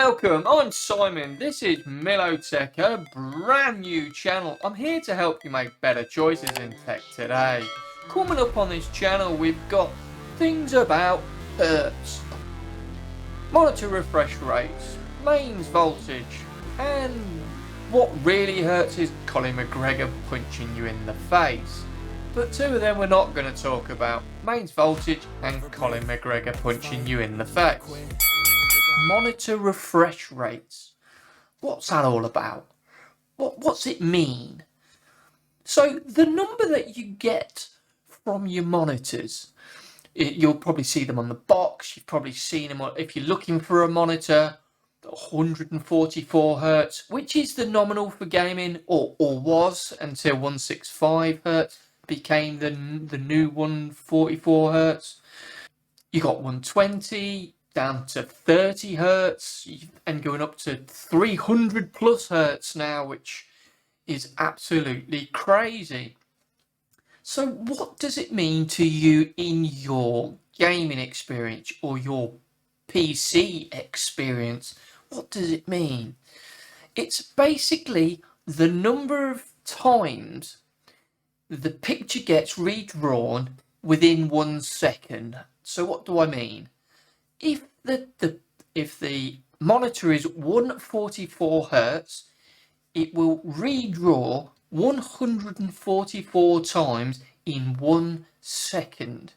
Welcome, I'm Simon. This is MILLOTECK, a brand new channel. I'm here to help you make better choices in tech today. Coming up on this channel, we've got things about hertz, monitor refresh rates, mains voltage, and what really hurts is Colin McGregor punching you in the face. But two of them we're not going to talk about, mains voltage and Colin McGregor punching you in the face. Monitor refresh rates. What's that all about? What's it mean? So the number that you get from your monitors, you'll probably see them on the box. You've probably seen them if you're looking for a monitor, 144 hertz, which is the nominal for gaming, or was until 165 hertz became the new 144 hertz. You got 120 down to 30 hertz and going up to 300 plus hertz now, which is absolutely crazy. So what does it mean to you in your gaming experience or your PC experience? What does it mean? It's basically the number of times the picture gets redrawn within 1 second. So what do I mean? If the monitor is 144 hertz, it will redraw 144 times in 1 second.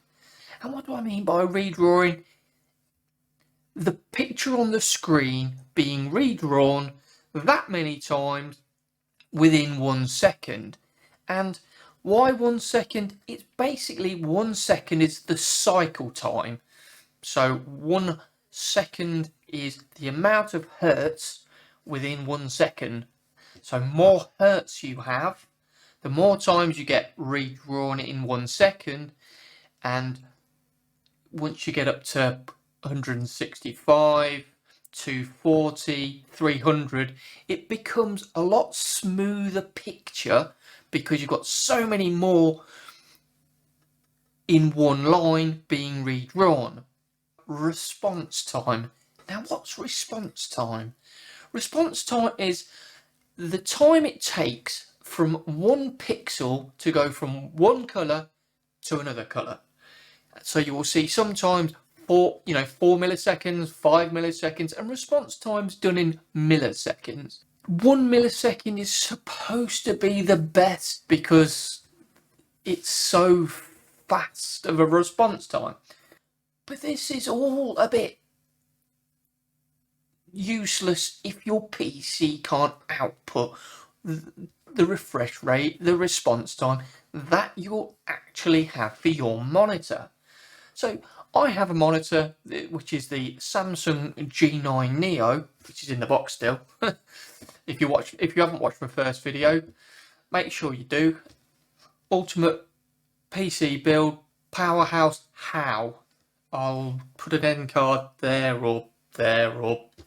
And what do I mean by redrawing? The picture on the screen being redrawn that many times within 1 second. And why 1 second? It's basically 1 second is the cycle time. So 1 second is the amount of hertz within 1 second. So more hertz you have, the more times you get redrawn in 1 second. And once you get up to 165, 240, 300, it becomes a lot smoother picture because you've got so many more in one line being redrawn. Response time. Now what's response time? Response time is the time it takes from one pixel to go from one colour to another colour. So you will see sometimes 4 milliseconds, 5 milliseconds, and response time's done in milliseconds. 1 millisecond is supposed to be the best because it's so fast of a response time. But this is all a bit useless if your PC can't output the refresh rate, the response time that you'll actually have for your monitor. So I have a monitor which is the Samsung G9 Neo, which is in the box still. If you haven't watched my first video, make sure you do. Ultimate PC build, powerhouse how. I'll put an end card there or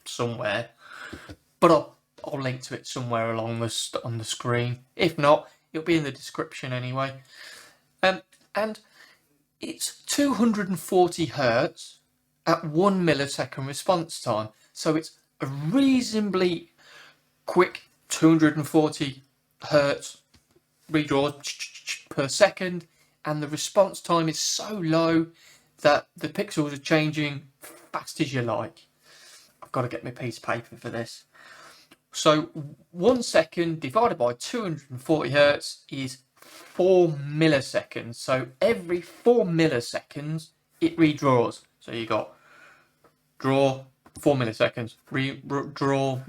somewhere, but I'll link to it somewhere along on the screen. If not, it'll be in the description anyway. And it's 240 hertz at 1 millisecond response time, so it's a reasonably quick 240 hertz redraw per second, and the response time is so low that the pixels are changing fast as you like. I've got to get my piece of paper for this. So 1 second divided by 240 hertz is 4 milliseconds. So every 4 milliseconds it redraws. So you got draw 4 milliseconds, draw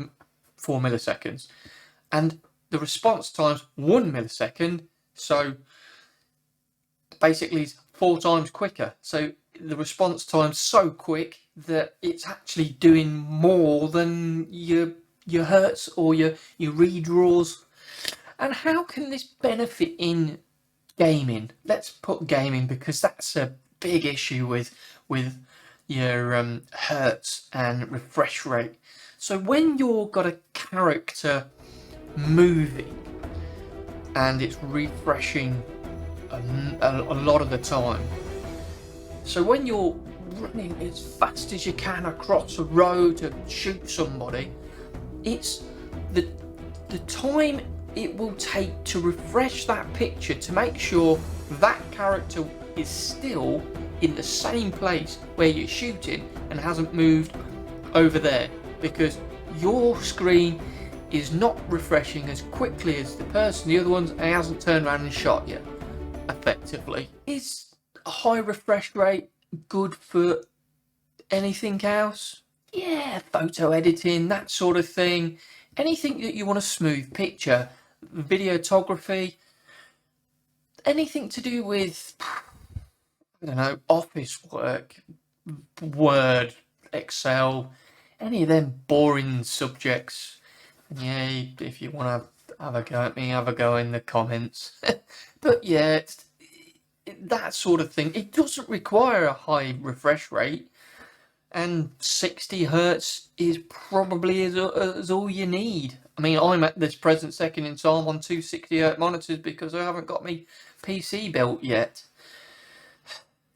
4 milliseconds, and the response time's 1 millisecond. So basically it's 4 times quicker. So the response time's so quick that it's actually doing more than your hertz or your redraws. And how can this benefit in gaming? Let's put gaming, because that's a big issue with your hertz and refresh rate. So when you've got a character moving and it's refreshing a lot of the time. So when you're running as fast as you can across a road to shoot somebody. It's the time it will take to refresh that picture to make sure that character is still in the same place where you're shooting and hasn't moved over there, because your screen is not refreshing as quickly as the other ones, and hasn't turned around and shot you effectively. Is a high refresh rate good for anything else? Yeah, photo editing, that sort of thing. Anything that you want a smooth picture, videography, anything to do with, I don't know, office work, Word, Excel, any of them boring subjects. Yeah, if you want to have a go at me, have a go in the comments. But yeah, that sort of thing. It doesn't require a high refresh rate, and 60 hertz is probably is all you need. I mean, I'm at this present second in time on two 60 hertz monitors because I haven't got my PC built yet.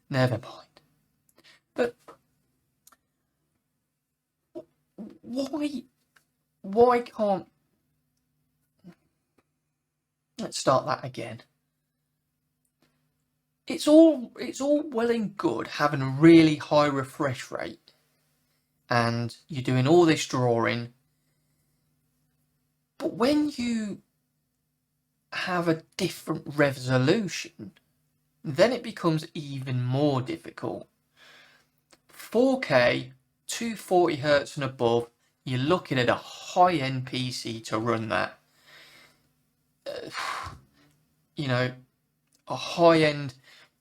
Never mind. But why can't, let's start that again. It's all well and good having a really high refresh rate and you're doing all this drawing, but when you have a different resolution, then it becomes even more difficult. 4K, 240 hertz and above, you're looking at a high-end PC to run that. You know, a high-end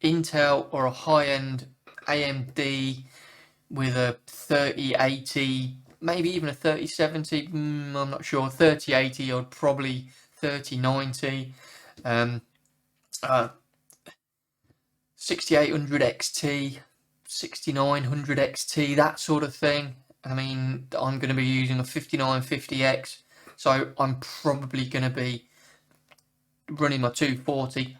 Intel or a high-end AMD with a 3080, maybe even a 3070, I'm not sure, 3080 or probably 3090, 6800 XT, 6900 XT, that sort of thing. I mean, I'm going to be using a 5950X, so I'm probably going to be running my 240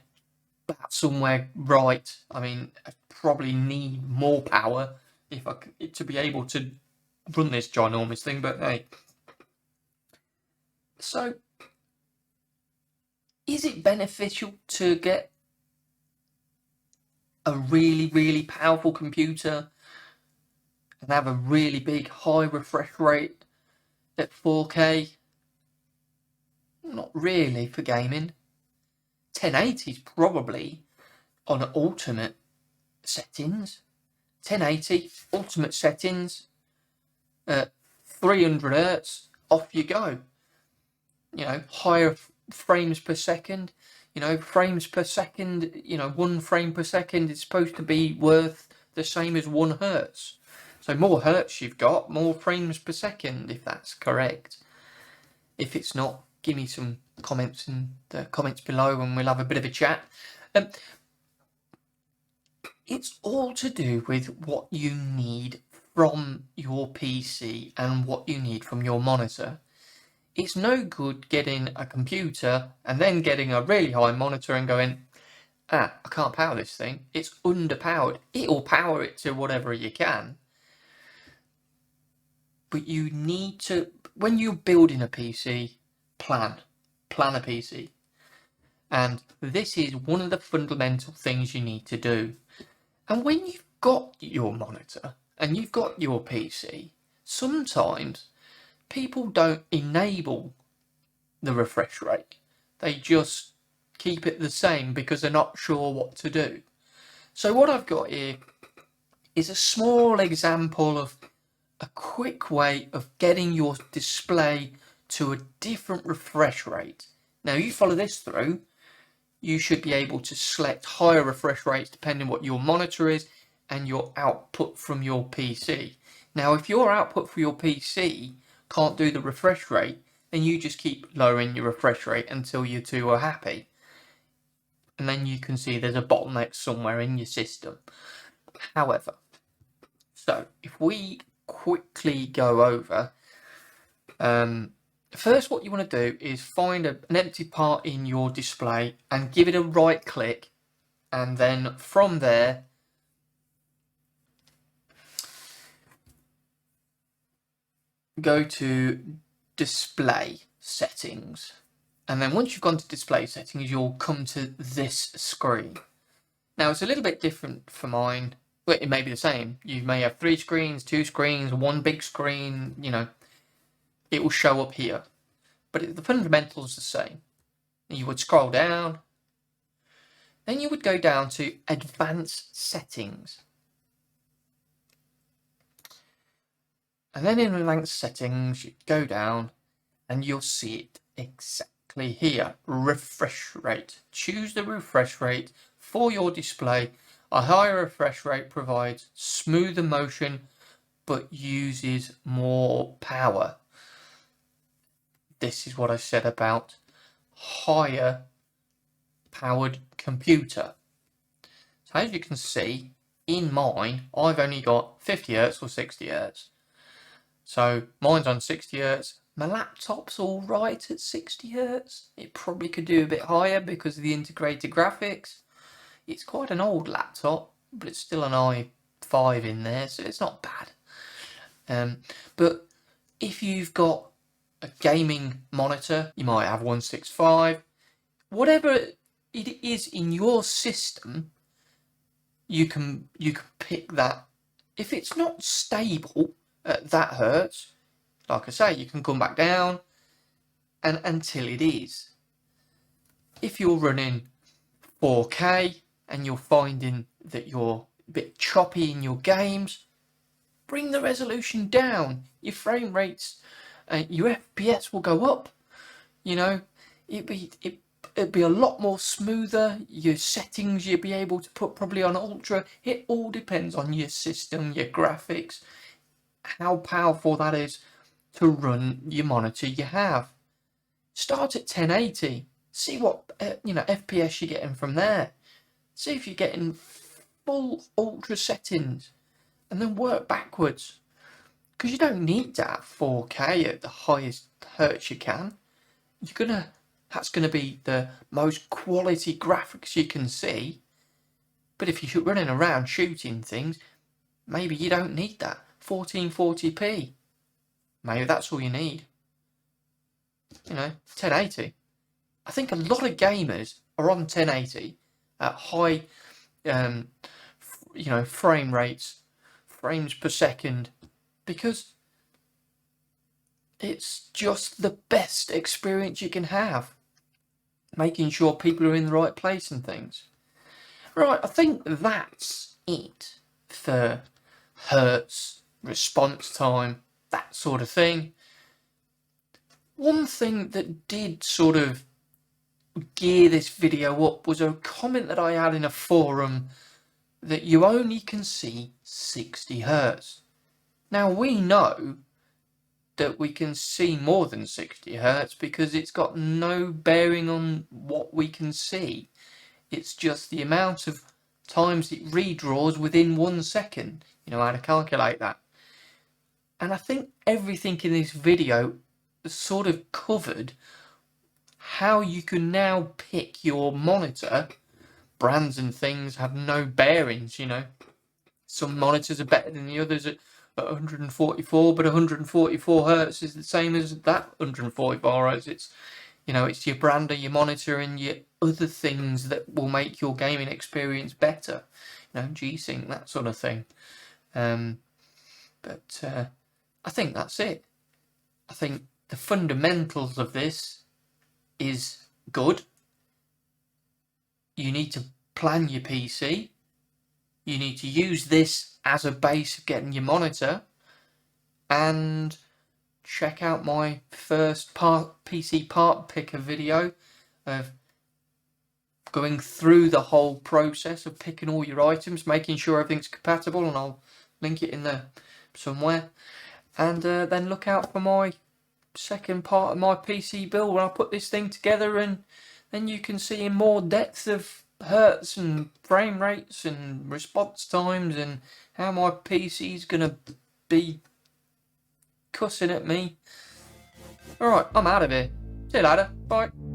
about somewhere right. I mean, I probably need more power to be able to run this ginormous thing, but hey. So, is it beneficial to get a really, really powerful computer and have a really big high refresh rate at 4K? Not really for gaming. 1080 is probably on ultimate settings. 1080 ultimate settings at 300 hertz, off you go. You know, higher frames per second. You know, frames per second, you know, 1 frame per second is supposed to be worth the same as 1 hertz. So more hertz you've got, more frames per second, if that's correct. If it's not, give me some comments in the comments below and we'll have a bit of a chat. It's all to do with what you need from your PC and what you need from your monitor. It's no good getting a computer and then getting a really high monitor and going, I can't power this thing. It's underpowered. It'll power it to whatever you can. But you need to, when you're building a PC, plan a PC. And this is one of the fundamental things you need to do. And when you've got your monitor and you've got your PC, sometimes people don't enable the refresh rate. They just keep it the same because they're not sure what to do. So what I've got here is a small example of a quick way of getting your display to a different refresh rate. Now you follow this through, you should be able to select higher refresh rates depending on what your monitor is and your output from your PC. Now if your output for your PC can't do the refresh rate, then you just keep lowering your refresh rate until you two are happy. And then you can see there's a bottleneck somewhere in your system. However, so if we quickly go over, first what you want to do is find an empty part in your display and give it a right click, and then from there go to display settings, and then once you've gone to display settings, you'll come to this screen. Now it's a little bit different for mine. Well, it may be the same. You may have 3 screens, 2 screens, 1 big screen, you know, it will show up here. But the fundamentals are the same. You would scroll down, then you would go down to advanced settings. And then in advanced settings, you go down and you'll see it exactly here. Refresh rate. Choose the refresh rate for your display. A higher refresh rate provides smoother motion but uses more power. This is what I said about higher powered computer. So as you can see, in mine, I've only got 50 Hz or 60 Hz. So mine's on 60 Hz. My laptop's all right at 60 Hz. It probably could do a bit higher because of the integrated graphics. It's quite an old laptop, but it's still an i5 in there, so it's not bad. But if you've got a gaming monitor, you might have 165. Whatever it is in your system, you can pick that. If it's not stable at that hertz, like I say, you can come back down and until it is. If you're running 4K and you're finding that you're a bit choppy in your games, bring the resolution down. Your frame rates, your FPS will go up. You know, it'd be a lot more smoother. Your settings you'll be able to put probably on ultra. It all depends on your system, your graphics, how powerful that is to run your monitor you have. Start at 1080. See what FPS you're getting from there. See if you're getting full ultra settings, and then work backwards. Because you don't need to have 4K at the highest hertz you can. That's gonna be the most quality graphics you can see. But if you're running around shooting things, maybe you don't need that. 1440p. Maybe that's all you need. 1080. I think a lot of gamers are on 1080 at high, frame rates, frames per second, because it's just the best experience you can have. Making sure people are in the right place and things. Right, I think that's it for hertz, response time, that sort of thing. One thing that did sort of gear this video up was a comment that I had in a forum that you only can see 60 Hz. Now we know that we can see more than 60 Hz because it's got no bearing on what we can see. It's just the amount of times it redraws within 1 second. You know how to calculate that. And I think everything in this video sort of covered how you can now pick your monitor. Brands and things have no bearings, Some monitors are better than the others at 144, but 144 Hz is the same as that 144 Hz. It's your brand of your monitor and your other things that will make your gaming experience better. G-Sync, that sort of thing. But I think that's it. I think the fundamentals of this is good. You need to plan your PC. You need to use this as a base of getting your monitor, and check out my first PC part picker video of going through the whole process of picking all your items, making sure everything's compatible, and I'll link it in there somewhere. And then look out for my second part of my PC build when I put this thing together, and then you can see in more depth of hertz and frame rates and response times and how my PC is gonna be cussing at me. Alright, I'm out of here. See you later. Bye.